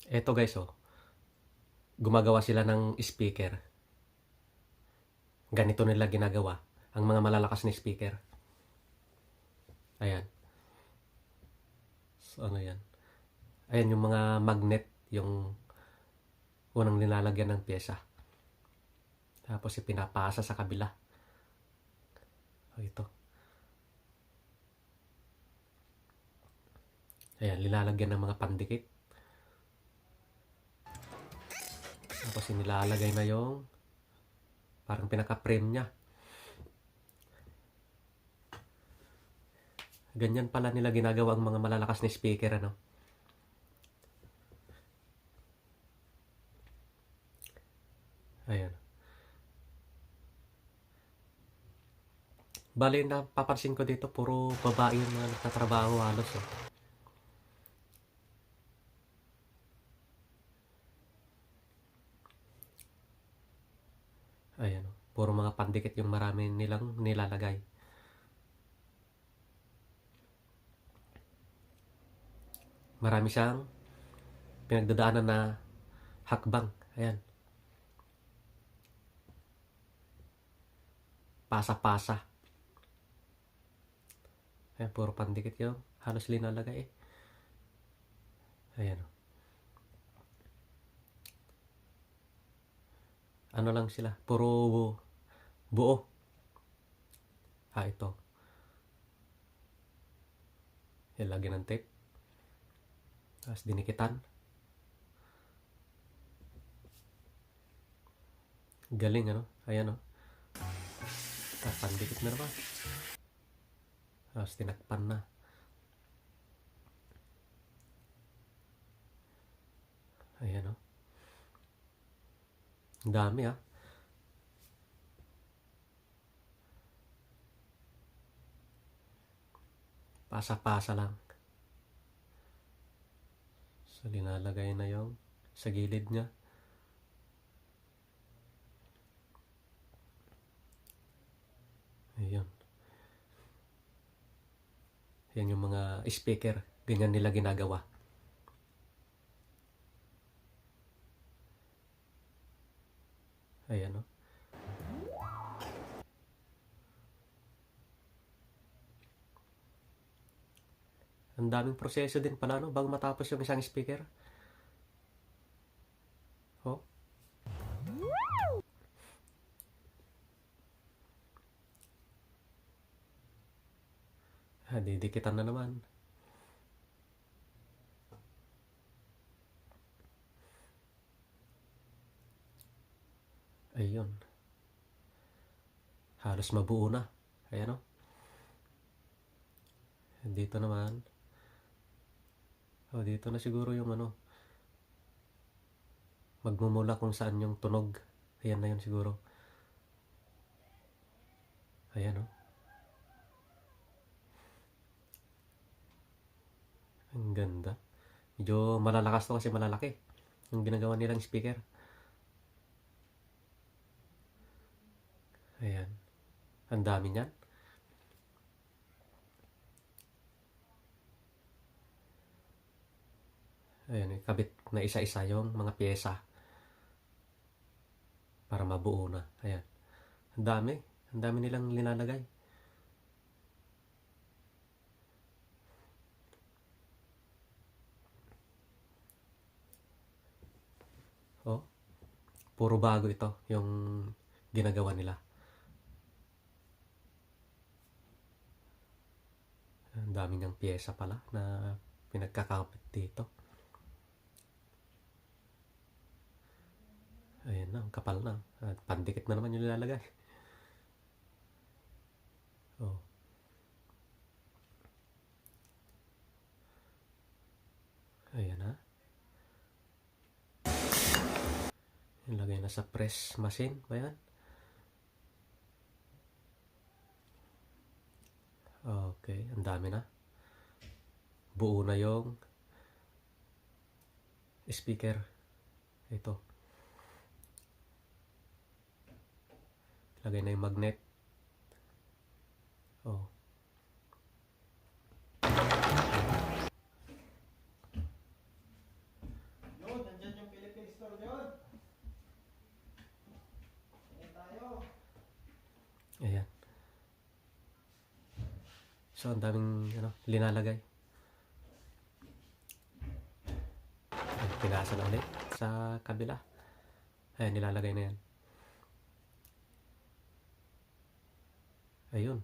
Eto guys, oh, gumagawa sila ng speaker. Ganito nila ginagawa ang mga malalakas na speaker. Ayan. So, ano yan? Ayan yung mga magnet, yung unang nilalagyan ng pyesa. Tapos ipinapasa sa kabila. O, ito. Ayan, nilalagyan ng mga pandikit. Tapos nilalagay na yung parang pinaka-frame niya. Ganyan pala nila ginagawa ang mga malalakas na speaker, ano? Ayan. Bale, napapansin ko dito, puro babae yung mga nagtatrabaho halos, oh. Ayan, oh. Puro mga pandikit yung marami nilang nilalagay. Marami siyang pinagdadaanan na hakbang. Ayan. Pasa-pasa. Ayan, puro pandikit yung halos linalagay, eh. Ayan, oh. Ano lang sila, puro buo. Ito. Yan, lagyan ng tape. Tapos dinikitan. Galing, ano? Ayan, oh. Tapos pandikit na naman. Tapos tinakpan na. Ayan, oh. Ang dami, ah. Pasa-pasa lang. So, linalagay na yung sa gilid niya. Ayan. Yan yung mga speaker. Ganyan nila ginagawa. Ayan, oh. Ang daming proseso din pala, no? Bago matapos yung isang speaker. Oh. Didikitan na naman. Ayun. Halos mabuo na. Ayan, oh. Dito naman. Oh, dito na siguro yung ano. Magmumula kung saan yung tunog. Ayan na yun siguro. Ayan, oh. Ang ganda. Medyo malalakas to kasi malalaki yung ginagawa nilang speaker. Ayan. Ang dami niyan. Ayan, kabit na isa-isa yung mga pyesa para mabuo na. Ayan. Ang dami. Ang dami nilang linalagay. Oh. Puro bago ito yung ginagawa nila. Ang dami niyang pyesa pala na pinagkakapit dito. Ayan na, ang kapal na. At pandikit na naman yung nilalagay. Oh. Ayan na. Ilagay na sa press machine. Ayan. Okay, ang dami na. Buo na yung speaker. Ito. Lagay na yung magnet. Oh. Ayan. So, ang daming linalagay. Ayan, pinasa na ulit sa kabila. Ayan, nilalagay na yan. Ayun.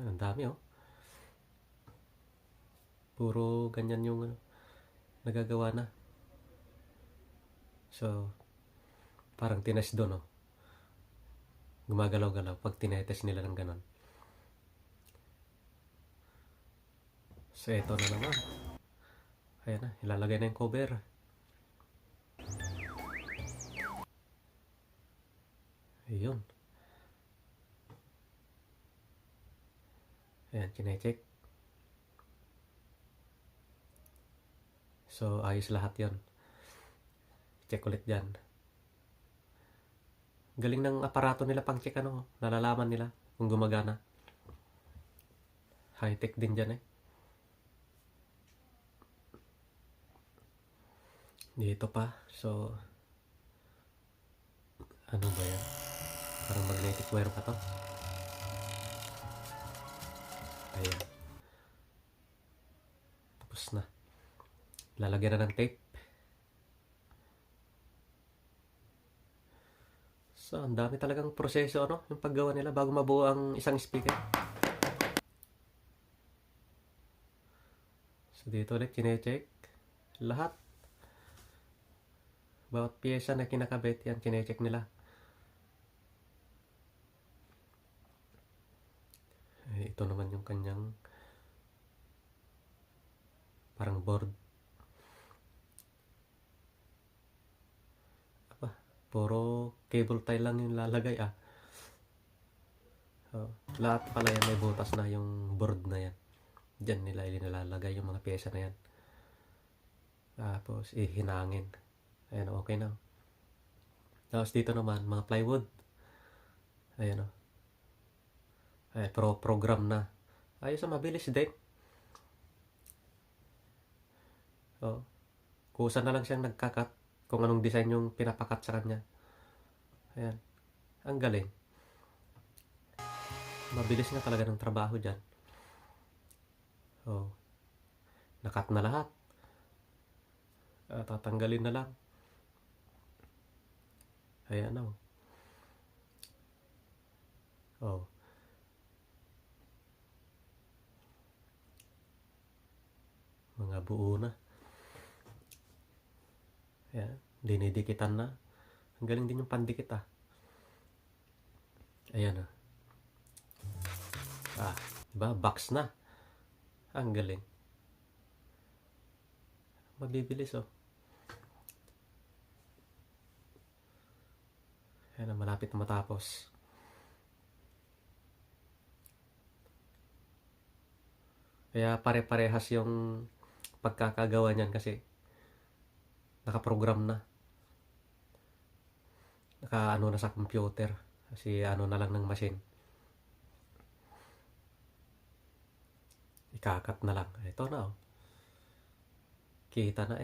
Ayan, ang dami Puro ganyan yung nagagawa na. So, parang tines doon gumagalaw-galaw pag tinetes nila ng ganon. So, ito na naman. Ayan na, ilalagay na yung cover. Ayun. Ayan, chinecheck. So, ayos lahat yon. Check ulit dyan. Galing ng aparato nila pang check nalalaman nila kung gumagana. High-tech din dyan Dito pa. So, ano ba yan? Parang magnetic wire pa to. Ayan. Tapos na. Lalagyan na ng tape. So, ang dami talagang proseso yung paggawa nila bago mabuo ang isang speaker. So, dito ulit chinecheck. Lahat. Bawat pyesa na kinakabit yan, chinecheck nila. Ito naman yung kanyang parang board. Puro cable tie lang yung lalagay lahat pala yan may butas na yung board na yan. Diyan nila nilalagay yung mga pyesa na yan. Tapos hinangin. Ayan, okay na. Tapos dito naman mga plywood. Ayan Ayan, program na. Ayos mabilis din. Kusa na lang siyang nagkakat kung anong design yung pinapakat sa kanya. Ayan. Ang galing. Mabilis nga talaga ng trabaho dyan. Nakat na lahat. Tatanggalin na lang. Ayan mga buo na. Ayan. Dinidikitan na. Ang galing din yung pandikit Ayan diba? Box na. Ang galing. Mabibilis Ayan malapit na matapos. Kaya pare-parehas yung pagkakagawa niyan kasi nakaprogram na. Naka na sa computer. Kasi na lang ng machine. Ikakat na lang. Ito na Kita na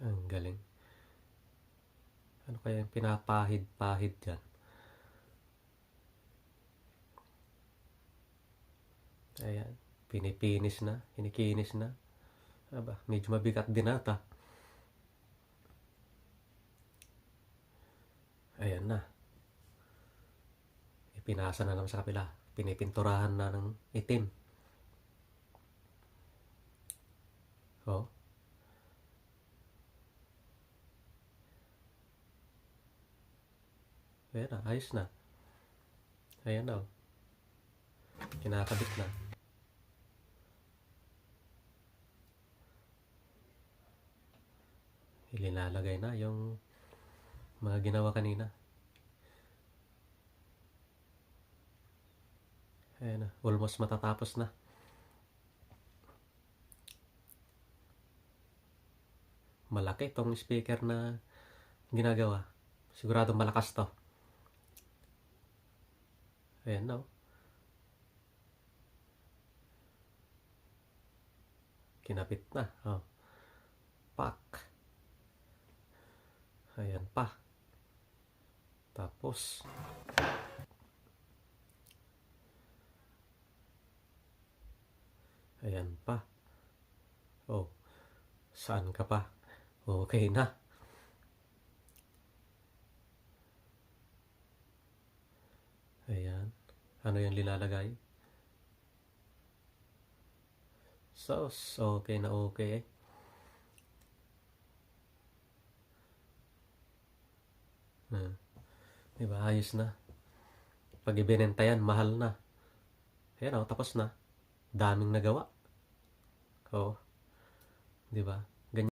Ang galing. Ano kaya yung pinapahid-pahid dyan? Ayan. Pinipinis na. Kinikinis na. Medyo mabigat din ata. Ayan na. Ipinasa na naman sa kapila. Pinipinturahan na ng itim. Ayan na. Ayos na. Ayan na kinakabit na. Ilinalagay na yung mga ginawa kanina. Ayan na, almost matatapos na. Malaki itong speaker na ginagawa. Siguradong malakas to. Ayan na, oh. Kinapit na. Oh. Pak. Ayan pa. Tapos, ayan pa. Oh, saan ka pa? Okay na. Ayan. Ano yung linalagay? Sauce. Okay na okay. Diba? Ayos na. Pag ibinenta yan, mahal na. Ayan, oh, tapos na. Daming nagawa. Oh, diba?